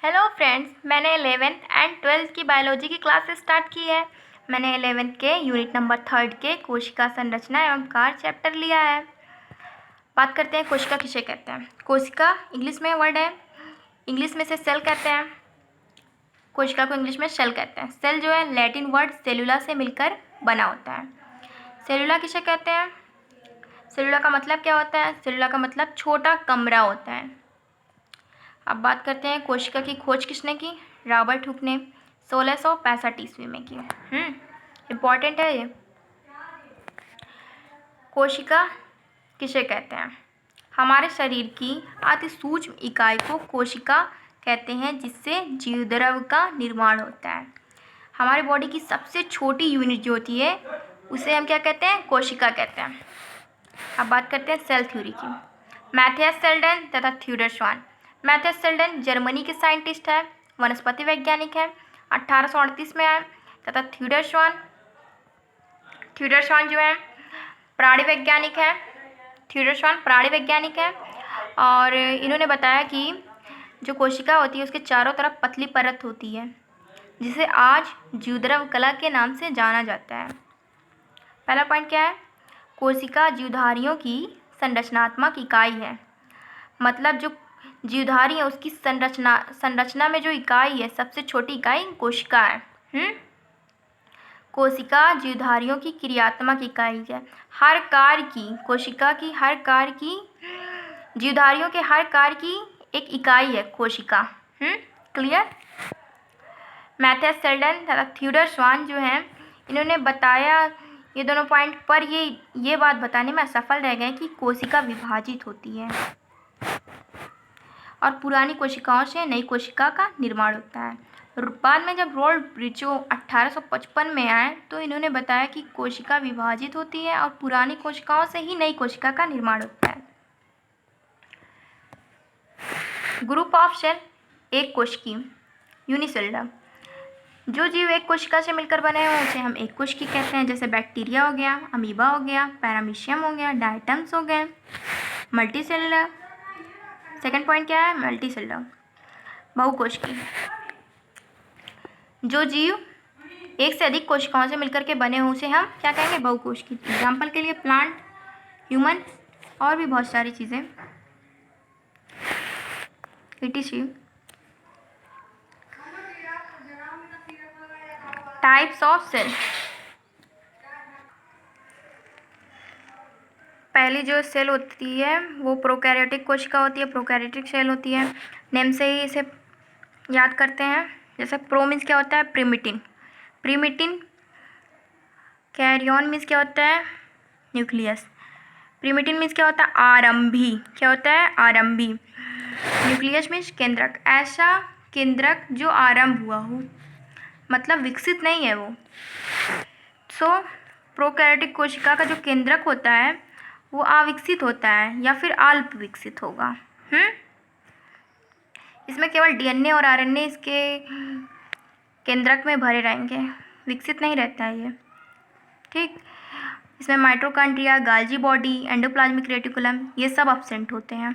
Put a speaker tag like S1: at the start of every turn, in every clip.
S1: Hello friends, मैंने 11th and 12th की biology की क्लास स्टार्ट की है। मैंने 11th के यूनिट नंबर 3 के कोशिका संरचना एवं कार्य चैप्टर लिया है। बात करते हैं कोशिका किसे कहते हैं। कोशिका इंग्लिश में वर्ड है, इंग्लिश में से सेल कहते हैं। कोशिका को इंग्लिश में सेल कहते हैं। सेल जो है लैटिन वर्ड सेलुला से मिलकर बना होता है। सेलुला किसे कहते हैं? सेलुला का मतलब क्या होता है? सेलुला का मतलब छोटा कमरा होता है। अब बात करते हैं कोशिका की खोज किसने की? रॉबर्ट हुक ने 1665 ईस्वी में की। इम्पॉर्टेंट है ये। कोशिका किसे कहते हैं? हमारे शरीर की अति सूक्ष्म इकाई को कोशिका कहते हैं, जिससे जीवद्रव्य का निर्माण होता है। हमारी बॉडी की सबसे छोटी यूनिट जो होती है उसे हम क्या कहते हैं? कोशिका कहते हैं। अब बात करते हैं सेल थ्योरी की। मैथियस सेल्डन तथा थ्यूडर स्वान। मैथियस सेल्डन जर्मनी के साइंटिस्ट है, वनस्पति वैज्ञानिक है, 1838 में आए। तथा थ्यूडर स्वान जो है प्राणी वैज्ञानिक है। थ्यूडर स्वान प्राणी वैज्ञानिक है और इन्होंने बताया कि जो कोशिका होती है उसके चारों तरफ पतली परत होती है, जिसे आज जीवद्रव्य कला के नाम से जाना जाता है। पहला पॉइंट क्या है? कोशिका जीवधारियों की संरचनात्मक इकाई है। मतलब जो जीवधारी है उसकी संरचना में जो इकाई है, सबसे छोटी इकाई कोशिका है। कोशिका जीवधारियों की क्रियात्मक इकाई है। हर कार्य की कोशिका की हर कार्य की जीवधारियों के हर कार्य की एक इकाई है कोशिका। क्लियर? मैथियस सेल्डन तथा थ्यूडर स्वान जो हैं इन्होंने बताया ये दोनों पॉइंट, पर ये बात बताने में असफल रह गए कि कोशिका विभाजित होती है और पुरानी कोशिकाओं से नई कोशिका का निर्माण होता है। बाद में जब रॉल्ड ब्रिचो 1855 में आए तो इन्होंने बताया कि कोशिका विभाजित होती है और पुरानी कोशिकाओं से ही नई कोशिका का निर्माण होता है। ग्रुप ऑफ सेल, एक कोशिकी, यूनिसेलुलर। जो जीव एक कोशिका से मिलकर बने हैं उसे हम एक कोशिकी कहते हैं, जैसे बैक्टीरिया हो गया, अमीबा हो गया, पैरामीशियम हो गया, डायटम्स हो गए। मल्टीसेलुलर, सेकंड पॉइंट क्या है? मल्टीसेलुलर, बहुकोशिकी। जो जीव एक से अधिक कोशिकाओं से मिलकर के बने हों उसे हम क्या कहेंगे? बहुकोशिकी। एग्जाम्पल के लिए प्लांट, ह्यूमन और भी बहुत सारी चीज़ें etc। Types of cell. पहली जो सेल होती है वो प्रोकैरियोटिक कोशिका होती है, प्रोकैरियोटिक सेल होती है। नेम से ही इसे याद करते हैं। जैसे प्रो मीन्स क्या होता है? प्रिमिटिन। कैरियन मीन्स क्या होता है? न्यूक्लियस। प्रिमिटिन मीन्स क्या होता है? आरंभी। क्या होता है? आरंभी। न्यूक्लियस मीन्स केंद्रक, ऐसा केंद्रक जो आरंभ हुआ हो, मतलब विकसित नहीं है वो। प्रोकैरियोटिक कोशिका का जो केंद्रक होता है वो अविकसित होता है या फिर अल्प विकसित होगा। इसमें केवल डीएनए और आरएनए इसके केंद्रक में भरे रहेंगे, विकसित नहीं रहता है ये। ठीक, इसमें माइटोकॉन्ड्रिया, गाल्जी बॉडी, एंडोप्लाज्मिक रेटिकुलम ये सब अब्सेंट होते हैं।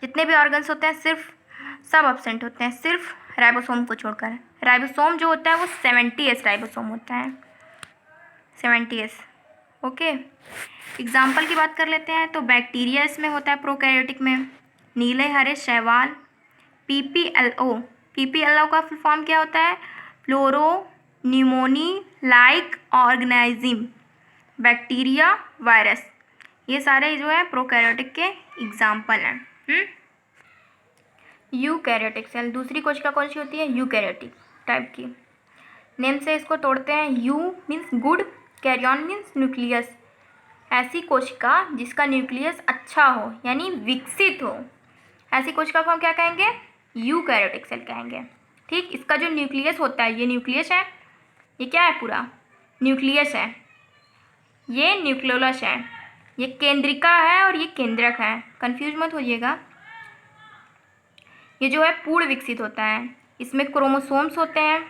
S1: जितने भी ऑर्गन्स होते हैं सब अब्सेंट होते हैं, सिर्फ राइबोसोम को छोड़कर। राइबोसोम जो होता है वो 70S राइबोसोम होता है, 70S। ओके, एग्जाम्पल की बात कर लेते हैं तो बैक्टीरिया इसमें होता है प्रोकैरियोटिक में, नीले हरे शैवाल। पीपीएलओ का फुल फॉर्म क्या होता है? Pleuropneumonia like organism, bacteria, virus. ये सारे जो है प्रोकैरियोटिक के एग्जाम्पल हैं। यूकैरियोटिक सेल, दूसरी कोशिका कौन सी होती है? यूकैरियोटिक टाइप की। नेम से इसको तोड़ते हैं। Eu means good, karyon means nucleus, ऐसी कोशिका जिसका न्यूक्लियस अच्छा हो यानी विकसित हो, ऐसी कोशिका को हम क्या कहेंगे? यूकैरियोटिक सेल कहेंगे। ठीक, इसका जो न्यूक्लियस होता है, ये न्यूक्लियस है, ये क्या है? पूरा न्यूक्लियस है, ये न्यूक्लियोलस है, ये केंद्रिका है और ये केंद्रक है, कंफ्यूज मत होइएगा। ये जो है पूर्ण विकसित होता है, इसमें क्रोमोसोम्स होते हैं,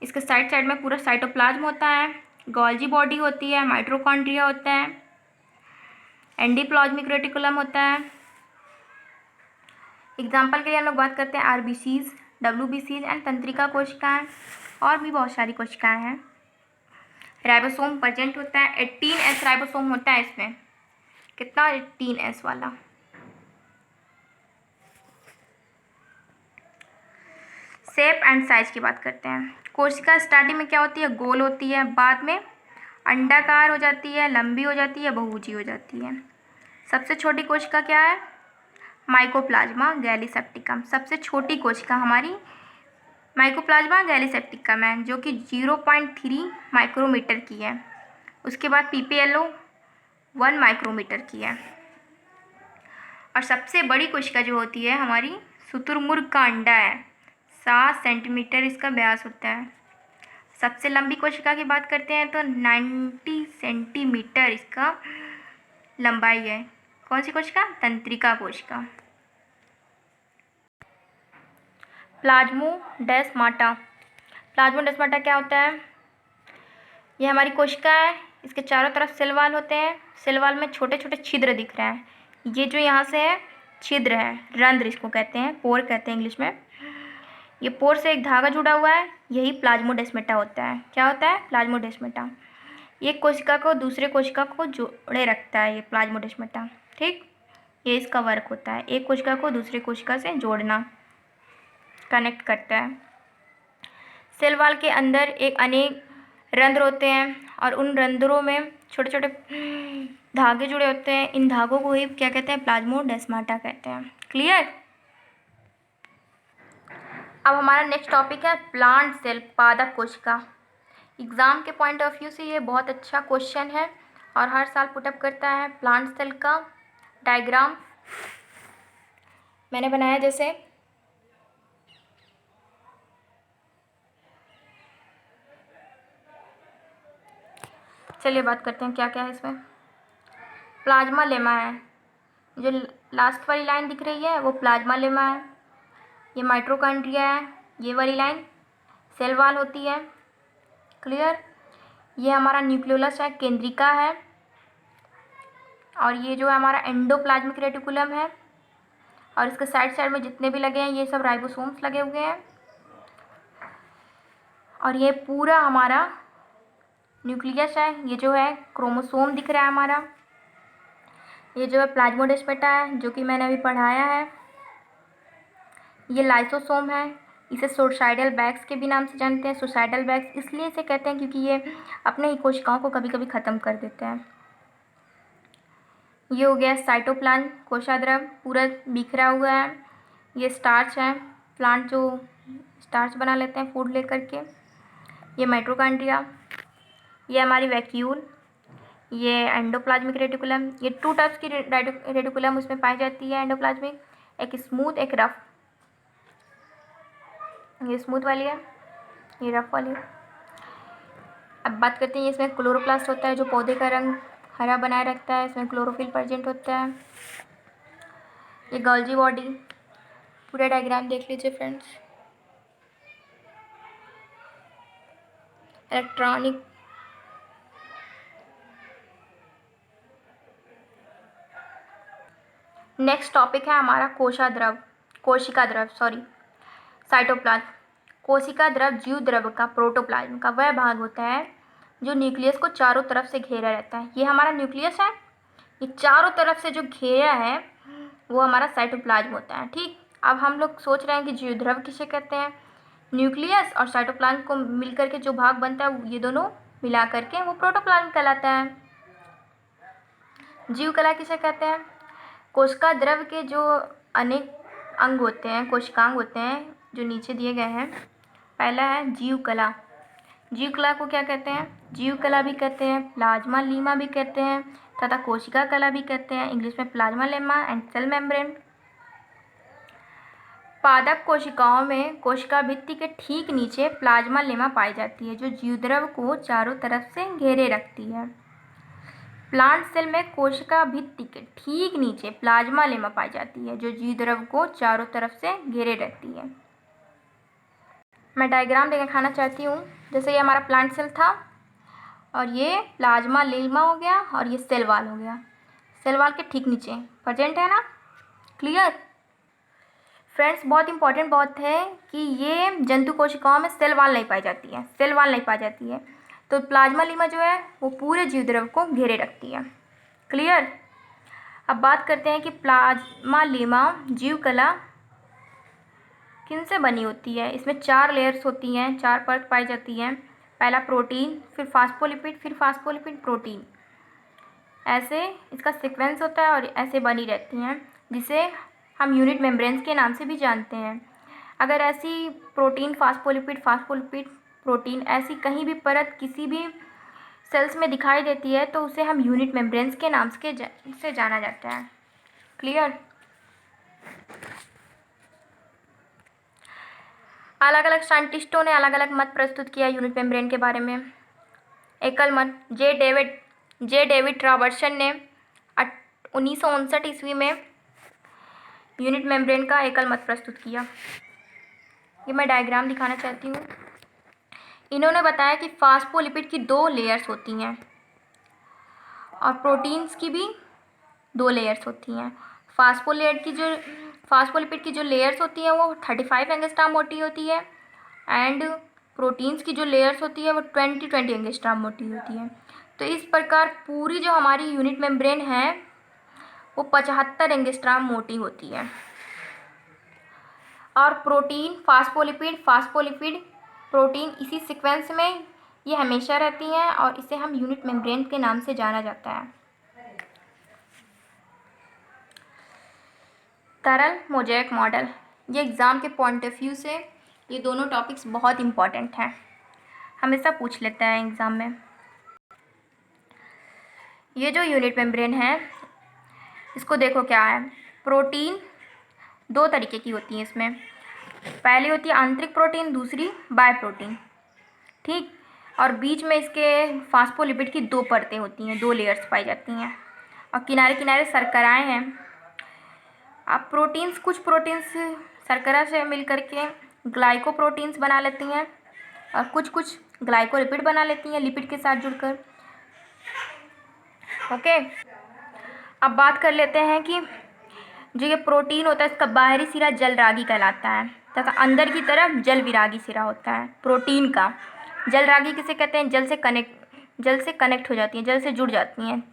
S1: इसके साइड में पूरा साइटोप्लाज्म होता है, गोल्जी बॉडी होती है, माइटोकॉन्ड्रिया होता है, एंडोप्लाज्मिक रेटिकुलम होता है। एग्जाम्पल के लिए हम लोग बात करते हैं आरबीसीज, डब्ल्यूबीसीज एंड तंत्रिका कोशिकाएं, और भी बहुत सारी कोशिकाएं हैं। राइबोसोम प्रेजेंट होता है, 18S राइबोसोम होता है इसमें। कितना? 18S वाला। शेप एंड साइज की बात करते हैं। कोशिका स्टार्टिंग में क्या होती है? गोल होती है, बाद में अंडाकार हो जाती है, लंबी हो जाती है, बहुभुजी हो जाती है। सबसे छोटी कोशिका क्या है? Mycoplasma gallisepticum. सबसे छोटी कोशिका हमारी माइकोप्लाज्मा गैलीसेप्टिकम है, जो कि 0.3 माइक्रोमीटर की है। उसके बाद पीपीएलओ 1 माइक्रोमीटर की है। और सबसे बड़ी कोशिका जो होती है हमारी शुतुरमुर्ग का अंडा है, 7 सेंटीमीटर इसका व्यास होता है। सबसे लंबी कोशिका की बात करते हैं तो 90 सेंटीमीटर इसका लंबाई है। कौन सी कोशिका? तंत्रिका कोशिका। प्लाज्मोडेस्माटा। प्लाज्मोडेस्माटा क्या होता है? ये हमारी कोशिका है, इसके चारों तरफ सेल वाल होते हैं। सेल वाल में छोटे छोटे छिद्र दिख रहे हैं। ये जो यहाँ से है छिद्र है, रंध्र इसको कहते हैं, पोर कहते हैं इंग्लिश में। ये पोर से एक धागा जुड़ा हुआ है, यही प्लाज्मोडेस्माटा होता है। क्या होता है? प्लाज्मोडेस्माटा। एक कोशिका को दूसरे कोशिका को जोड़े रखता है ये प्लाज्मोडेस्माटा। ठीक, ये इसका वर्क होता है, एक कोशिका को दूसरे कोशिका से जोड़ना, कनेक्ट करता है। सेल वाल के अंदर एक अनेक रंध्र होते हैं और उन रंध्रों में छोटे छोटे धागे जुड़े होते हैं। इन धागों को ही क्या कहते हैं? प्लाज्मोडेस्माटा कहते हैं। क्लियर? अब हमारा नेक्स्ट टॉपिक है प्लांट सेल, पादप कोशिका। एग्ज़ाम के पॉइंट ऑफ व्यू से ये बहुत अच्छा क्वेश्चन है और हर साल पुटअप करता है। प्लांट सेल का डायग्राम मैंने बनाया, जैसे चलिए बात करते हैं क्या क्या है इसमें। प्लाज्मा लेमा है, जो लास्ट वाली लाइन दिख रही है वो प्लाज्मा लेमा है। ये माइटोकॉन्ड्रिया है, ये वाली लाइन सेल वाल होती है। क्लियर? ये हमारा न्यूक्लियोलस है, केंद्रिका है। और ये जो है हमारा एंडोप्लाज्मिक रेटिकुलम है, और इसके साइड साइड में जितने भी लगे हैं ये सब राइबोसोम्स लगे हुए हैं। और ये पूरा हमारा न्यूक्लियस है, ये जो है क्रोमोसोम दिख रहा है हमारा। ये जो है प्लाज्मोडेस्माटा है, जो कि मैंने अभी पढ़ाया है। ये लाइसोसोम है, इसे सुसाइडल बैग्स के भी नाम से जानते हैं। सुसाइडल बैग्स इसलिए इसे कहते हैं क्योंकि ये अपने ही कोशिकाओं को कभी कभी ख़त्म कर देते हैं। ये हो गया साइटोप्लाज्म, कोशाद्रव पूरा बिखरा हुआ है। ये स्टार्च है, प्लांट जो स्टार्च बना लेते हैं फूड लेकर के। ये माइटोकॉन्ड्रिया, ये हमारी वैक्यूल, ये एंडोप्लाज्मिक रेटिकुलम। ये 2 टाइप्स की रेटिकुलम उसमें पाई जाती है एंडोप्लाज्मिक, एक स्मूथ एक रफ। ये स्मूथ वाली है, ये रफ वाली है। अब बात करते हैं, इसमें क्लोरोप्लास्ट होता है जो पौधे का रंग हरा बनाए रखता है। इसमें क्लोरोफिल प्रेजेंट होता है। ये गोल्जी बॉडी, पूरा डायग्राम देख लीजिए फ्रेंड्स। इलेक्ट्रॉनिक नेक्स्ट टॉपिक है हमारा कोशिका द्रव साइटोप्लाज्म। कोशिका द्रव जीव द्रव का प्रोटोप्लाज्म का वह भाग होता है जो न्यूक्लियस को चारों तरफ से घेरा रहता है। ये हमारा न्यूक्लियस है, ये चारों तरफ से जो घेरा है वो हमारा साइटोप्लाज्म होता है। ठीक, अब हम लोग सोच रहे हैं कि जीव द्रव किसे कहते हैं। न्यूक्लियस और साइटोप्लाज्म को मिलकर के जो भाग बनता है ये दोनों मिला करके वो प्रोटोप्लाज्म कहलाता है। जीव कला किसे कहते हैं? कोशिका द्रव के जो अनेक अंग होते हैं, कोशिकांग होते हैं, जो नीचे दिए गए हैं। पहला है जीव कला। जीव कला को क्या कहते हैं? जीव कला भी कहते हैं, प्लाज्मा लीमा भी कहते हैं, तथा कोशिका कला भी कहते हैं। इंग्लिश में plasmalemma and cell membrane. पादप कोशिकाओं में कोशिका भित्ति के ठीक नीचे प्लाज्मा लेमा पाई जाती है, जो जीवद्रव को चारों तरफ से घेरे रखती है। प्लांट सेल में कोशिका भित्ति के ठीक नीचे प्लाज्मा लेमा पाई जाती है, जो जीवद्रव को चारों तरफ से घेरे रहती है। मैं डायग्राम दिखाना चाहती हूँ। जैसे ये हमारा प्लांट सेल था और ये प्लाज्मा लेमा हो गया और ये सेल वाल हो गया। सेल वाल के ठीक नीचे प्रेजेंट है ना? क्लियर? फ्रेंड्स बहुत इंपॉर्टेंट बात है कि ये जंतु कोशिकाओं में सेल वॉल नहीं पाई जाती है, सेल वॉल नहीं पाई जाती है। तो प्लाज्मा लीमा जो है वो पूरे जीव द्रव को घेरे रखती है। क्लियर। अब बात करते हैं कि प्लाज्मा लीमा जीव कला किन से बनी होती है। इसमें 4 लेयर्स होती हैं, 4 परत पाई जाती हैं। पहला प्रोटीन, फिर फास्फोलिपिड, फिर फास्फोलिपिड प्रोटीन, ऐसे इसका सीक्वेंस होता है और ऐसे बनी रहती हैं, जिसे हम यूनिट मेम्ब्रेन्स के नाम से भी जानते हैं। अगर ऐसी प्रोटीन, फास्फोलिपिड प्रोटीन ऐसी कहीं भी परत किसी भी सेल्स में दिखाई देती है तो उसे हम यूनिट मेम्ब्रेन्स के नाम से जाना जाता है। क्लियर। अलग अलग साइंटिस्टों ने अलग अलग मत प्रस्तुत किया यूनिट मेम्ब्रेन के बारे में। एकल मत जे डेविड रॉबर्टसन ने 1959 ईस्वी में यूनिट मेम्ब्रेन का एकल मत प्रस्तुत किया। ये मैं डायग्राम दिखाना चाहती हूँ। इन्होंने बताया कि फास्फोलिपिड की 2 लेयर्स होती हैं और प्रोटीन्स की भी 2 लेयर्स होती हैं। फास्फोलिपिड की जो लेयर्स होती हैं वो 35 एंगस्ट्रॉम मोटी होती है एंड प्रोटीन्स की जो लेयर्स होती है वो 20 एंगस्ट्रॉम मोटी होती है। तो इस प्रकार पूरी जो हमारी यूनिट मेम्ब्रेन है वो 75 एंगस्ट्रॉम मोटी होती है। और प्रोटीन, फास्फोलिपिड प्रोटीन इसी सीक्वेंस में ये हमेशा रहती हैं और इसे हम यूनिट मेम्ब्रेन के नाम से जाना जाता है। तरल मोज़ेक मॉडल, ये एग्ज़ाम के पॉइंट ऑफ व्यू से ये दोनों टॉपिक्स बहुत इम्पॉर्टेंट हैं, हमेशा पूछ लेते हैं एग्ज़ाम में। ये जो यूनिट मेम्ब्रेन है इसको देखो क्या है। प्रोटीन 2 तरीके की होती हैं इसमें। पहली होती है आंतरिक प्रोटीन, दूसरी बाय प्रोटीन, ठीक। और बीच में इसके फास्फोलिपिड की 2 परतें होती हैं, 2 लेयर्स पाई जाती हैं और किनारे किनारे शर्कराएँ हैं। अब कुछ प्रोटीन्स शर्करा से मिल करके ग्लाइकोप्रोटीन्स बना लेती हैं और कुछ ग्लाइकोलिपिड बना लेती हैं लिपिड के साथ जुड़कर। ओके। अब बात कर लेते हैं कि जो ये प्रोटीन होता है इसका बाहरी सिरा जल रागी कहलाता है तथा अंदर की तरफ जल विरागी सिरा होता है। प्रोटीन का जल रागी किसे कहते हैं? जल से कनेक्ट हो जाती हैं, जल से जुड़ जाती हैं,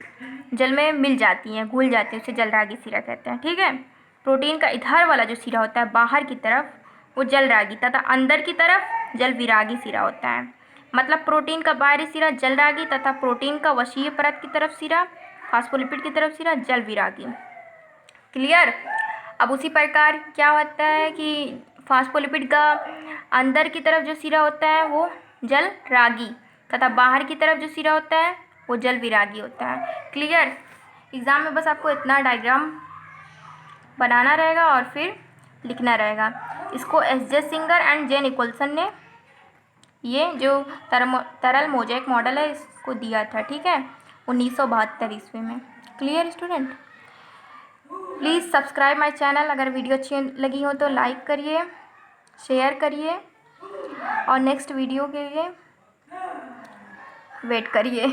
S1: जल में मिल जाती हैं, घुल जाती हैं, उसे जल रागी सिरा कहते हैं, ठीक है। प्रोटीन का इधर वाला जो सिरा होता है बाहर की तरफ वो जल रागी तथा अंदर की तरफ जल विरागी सिरा होता है। मतलब प्रोटीन का बाहरी सिरा जल रागी तथा प्रोटीन का वशीय परत की तरफ सिरा, फास्फोलिपिड की तरफ सिरा जल विरागी। क्लियर। अब उसी प्रकार क्या होता है कि फास्फोलिपिड का अंदर की तरफ जो सिरा होता है वो जल रागी तथा बाहर की तरफ जो सिरा होता है वो जल विरागी होता है। क्लियर। एग्ज़ाम में बस आपको इतना डायग्राम बनाना रहेगा और फिर लिखना रहेगा। इसको S J. Singer and J Nicolson ने ये जो तरल मोज़ेक मॉडल है इसको दिया था, ठीक है, 1972 ईस्वी में। Clear student. Please subscribe my channel. अगर वीडियो अच्छी लगी हो तो लाइक करिए, शेयर करिए और नेक्स्ट वीडियो के लिए वेट करिए।